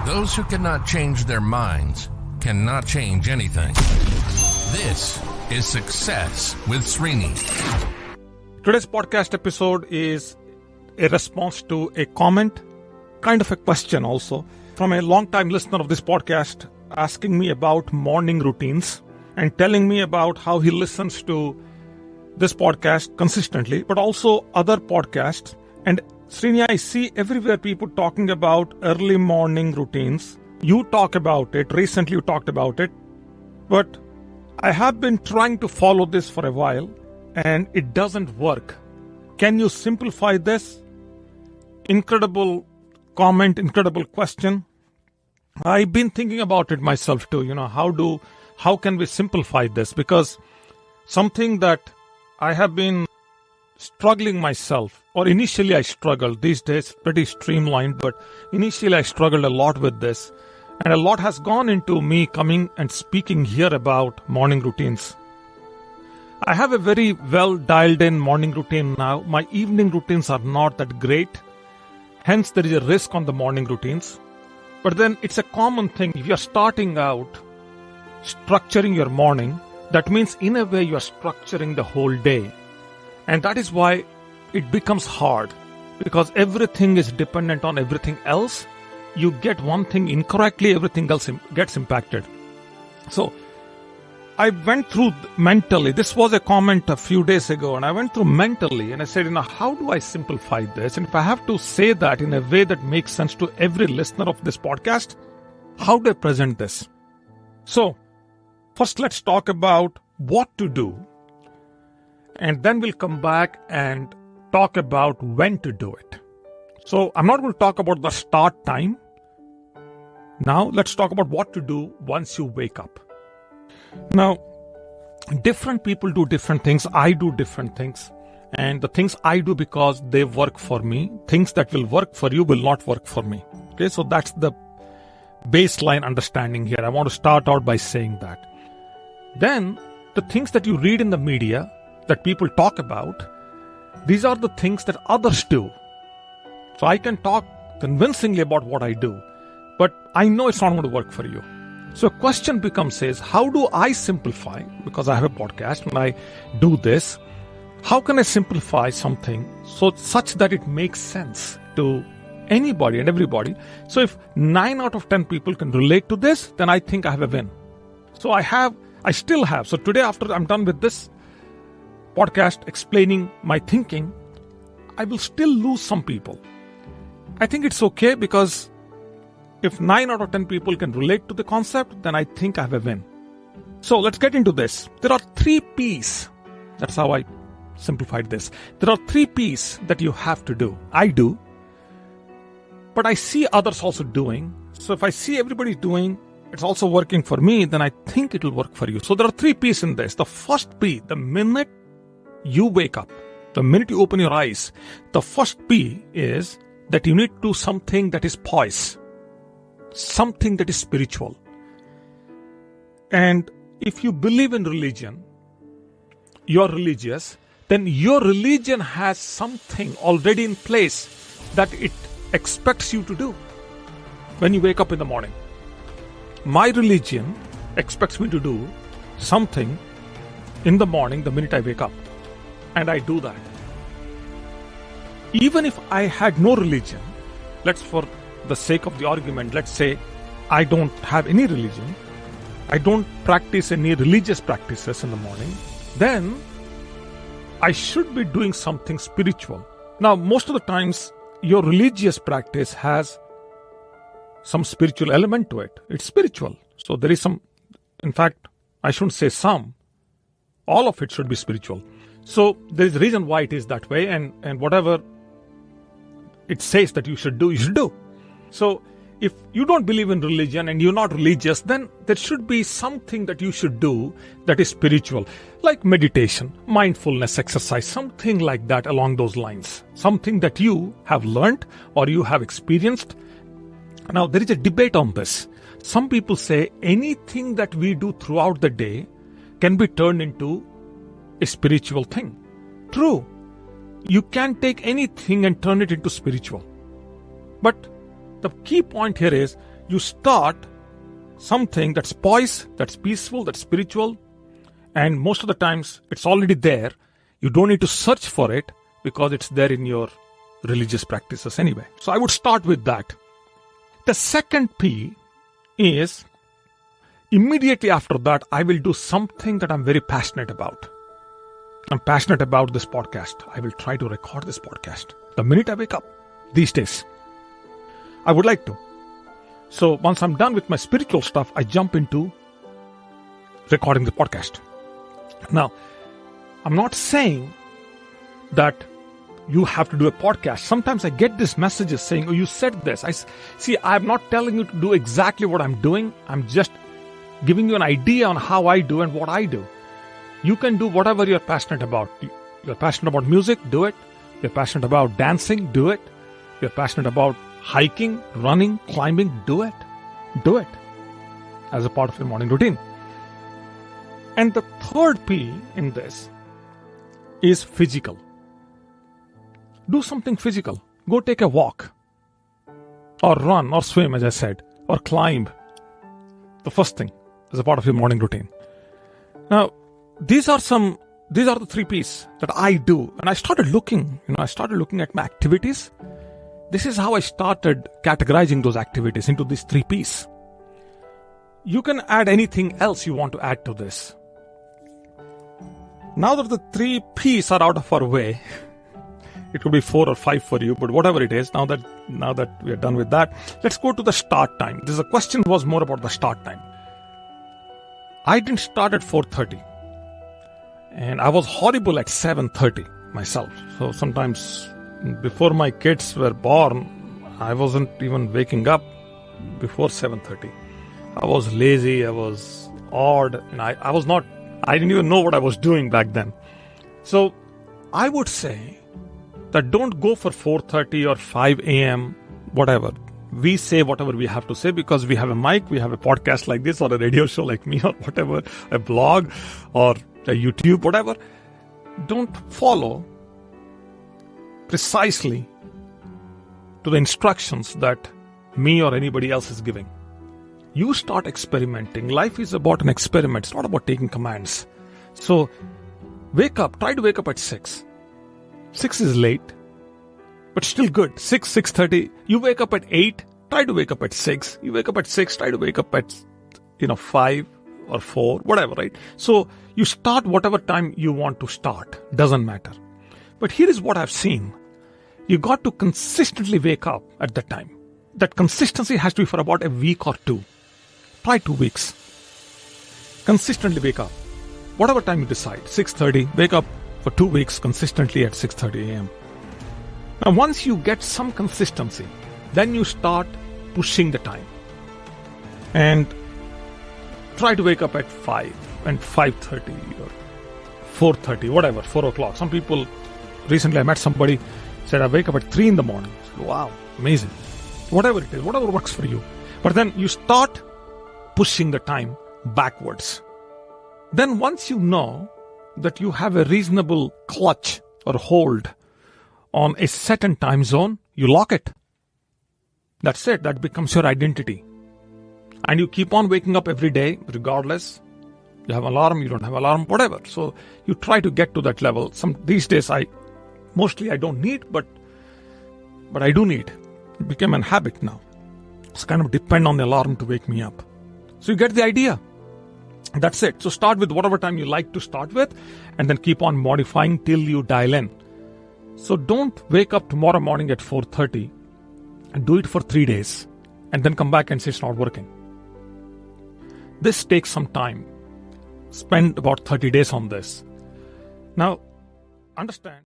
Those who cannot change their minds cannot change anything. This is Success with Srini. Today's podcast episode is a response to a comment, kind of a question also, from a long-time listener of this podcast asking me about morning routines and telling me about how he listens to this podcast consistently, but also other podcasts. And Srini, I see everywhere people talking about early morning routines. You talk about it. Recently you talked about it. But I have been trying to follow this for a while and it doesn't work. Can you simplify this? Incredible comment, incredible question. I've been thinking about it myself too. How can we simplify this? Because something that I have been struggling myself, or initially I struggled. These days pretty streamlined, but initially I struggled a lot with this. And a lot has gone into me coming and speaking here about morning routines. I have a very well dialed in morning routine now. My evening routines are not that great. Hence there is a risk on the morning routines. But then it's a common thing. If you're starting out structuring your morning, that means in a way you are structuring the whole day. And that is why it becomes hard, because everything is dependent on everything else. You get one thing incorrectly, everything else gets impacted. So I went through mentally, this was a comment a few days ago, and I went through mentally and I said, how do I simplify this? And if I have to say that in a way that makes sense to every listener of this podcast, how do I present this? So first let's talk about what to do. And then we'll come back and talk about when to do it. So I'm not going to talk about the start time. Now let's talk about what to do once you wake up. Now, different people do different things. I do different things. And the things I do because they work for me, things that will work for you will not work for me. Okay, so that's the baseline understanding here. I want to start out by saying that. Then the things that you read in the media, that people talk about, these are the things that others do. So I can talk convincingly about what I do, but I know it's not going to work for you. So a question becomes how do I simplify? Because I have a podcast, when I do this, how can I simplify something such that it makes sense to anybody and everybody? So if 9 out of 10 people can relate to this, then I think I have a win. So I still have. So today, after I'm done with this podcast explaining my thinking, I will still lose some people. I think it's okay, because if 9 out of 10 people can relate to the concept, then I think I have a win. So let's get into this. There are 3 P's. That's how I simplified this. There are 3 P's that you have to do. I do. But I see others also doing. So if I see everybody doing, it's also working for me, then I think it will work for you. So there are 3 P's in this. The first P, the minute you wake up, the minute you open your eyes, the first P is that you need to do something that is poise, something that is spiritual. And if you believe in religion, you're religious, then your religion has something already in place that it expects you to do when you wake up in the morning. My religion expects me to do something in the morning the minute I wake up. And I do that. Even if I had no religion, for the sake of the argument, let's say I don't have any religion, I don't practice any religious practices in the morning, then I should be doing something spiritual. Now, most of the times, your religious practice has some spiritual element to it. It's spiritual. So there is some, in fact, I shouldn't say some, all of it should be spiritual. So there is a reason why it is that way, and whatever it says that you should do, you should do. So if you don't believe in religion and you're not religious, then there should be something that you should do that is spiritual, like meditation, mindfulness exercise, something like that along those lines. Something that you have learned or you have experienced. Now there is a debate on this. Some people say anything that we do throughout the day can be turned into a spiritual thing. True. You can take anything and turn it into spiritual. But the key point here is you start something that's poised, that's peaceful, that's spiritual, and most of the times it's already there. You don't need to search for it because it's there in your religious practices anyway. So I would start with that. The second P is immediately after that, I will do something that I'm very passionate about. I'm passionate about this podcast. I will try to record this podcast the minute I wake up these days. I would like to. So once I'm done with my spiritual stuff, I jump into recording the podcast. Now, I'm not saying that you have to do a podcast. Sometimes I get these messages saying, oh, you said this. I'm not telling you to do exactly what I'm doing. I'm just giving you an idea on how I do and what I do. You can do whatever you're passionate about. You're passionate about music, do it. You're passionate about dancing, do it. You're passionate about hiking, running, climbing, do it. Do it as a part of your morning routine. And the third P in this is physical. Do something physical. Go take a walk, or run, or swim, as I said, or climb. The first thing as a part of your morning routine. Now, these are the 3 P's that I do. And I started looking at my activities. This is how I started categorizing those activities into these 3 P's. You can add anything else you want to add to this. Now that the 3 P's are out of our way, it could be 4 or 5 for you, but whatever it is, now that we are done with that, let's go to the start time. The question was more about the start time. I didn't start at 4:30, and I was horrible at 7:30 myself. So sometimes before my kids were born, I wasn't even waking up before 7:30. I was lazy, I was odd, and I didn't even know what I was doing back then. So I would say that don't go for 4:30 or 5 a.m., whatever. We say whatever we have to say because we have a mic, we have a podcast like this, or a radio show like me, or whatever, a blog, or a YouTube, whatever. Don't follow precisely to the instructions that me or anybody else is giving. You start experimenting. Life is about an experiment. It's not about taking commands. So wake up. Try to wake up at 6. 6 is late, but still good. 6:30. You wake up at 8. Try to wake up at 6. You wake up at 6. Try to wake up at 5 or 4, whatever, right? So you start whatever time you want to start. Doesn't matter. But here is what I've seen. You got to consistently wake up at that time. That consistency has to be for about a week or 2. Try 2 weeks. Consistently wake up. Whatever time you decide. 6:30. Wake up for 2 weeks consistently at 6:30 a.m. Now once you get some consistency, then you start pushing the time. And try to wake up at 5 and 5:30 or 4:30, whatever, 4 o'clock. Some people, recently I met somebody, said I wake up at 3 in the morning. Wow, amazing. Whatever it is, whatever works for you. But then you start pushing the time backwards. Then once you know that you have a reasonable clutch or hold on a certain time zone, you lock it. That's it. That becomes your identity. And you keep on waking up every day, regardless. You have alarm, you don't have alarm, whatever. So you try to get to that level. These days I don't need, but I do need. It became a habit now. It's kind of depend on the alarm to wake me up. So you get the idea. That's it. So start with whatever time you like to start with, and then keep on modifying till you dial in. So don't wake up tomorrow morning at 4:30 and do it for 3 days and then come back and say it's not working. This takes some time. Spend about 30 days on this. Now, understand.